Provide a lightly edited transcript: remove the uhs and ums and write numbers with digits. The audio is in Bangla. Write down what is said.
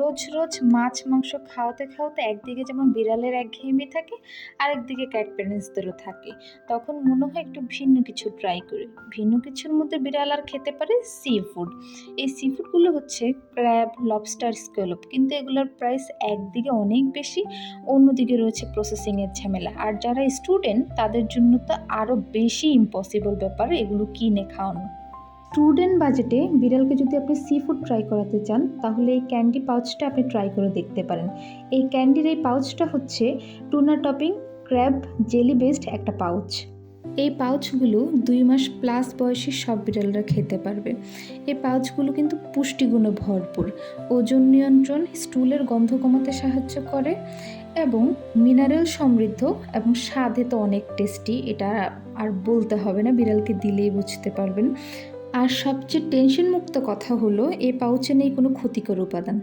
রোজ রোজ মাছ মাংস খাওয়াতে খাওয়াতে একদিকে যেমন বিড়ালের একঘেয়েমি থাকে, আরেকদিকে ক্যাট প্যারেন্টসদেরও থাকে। তখন মনে হয় একটু ভিন্ন কিছু ট্রাই করি। ভিন্ন কিছুর মধ্যে বিড়াল আর খেতে পারে সি ফুড। এই সি ফুডগুলো হচ্ছে ক্র্যাব, লবস্টার, স্ক্যালপ। কিন্তু এগুলোর প্রাইস একদিকে অনেক বেশি, অন্যদিকে রয়েছে প্রসেসিংয়ের ঝামেলা। আর যারা স্টুডেন্ট তাদের জন্য তো আরও বেশি ইম্পসিবল ব্যাপার এগুলো কিনে খাওয়ানো। স্টুডেন্ট বাজেটে বিড়ালকে যদি আপনি সি ফুড ট্রাই করাতে চান, তাহলে এই ক্যান্ডি পাউচটা আপনি ট্রাই করে দেখতে পারেন। এই ক্যান্ডির এই পাউচটা হচ্ছে tuna topping crab jelly based একটা পাউচ। এই পাউচগুলো 2 মাস প্লাস বয়সী সব বিড়ালরা খেতে পারবে। এই পাউচগুলো কিন্তু পুষ্টিগুণে ভরপুর, ওজন নিয়ন্ত্রণ, স্টুলের গন্ধ কমাতে সাহায্য করে এবং মিনারেল সমৃদ্ধ এবং স্বাদে তো অনেক টেস্টি। এটা আর বলতে হবে না, বিড়ালকে দিলেই বুঝতে পারবেন। আর সবচেয়ে টেনশন মুক্ত কথা হলো এই পাউচে নেই কোনো ক্ষতিকর উপাদান।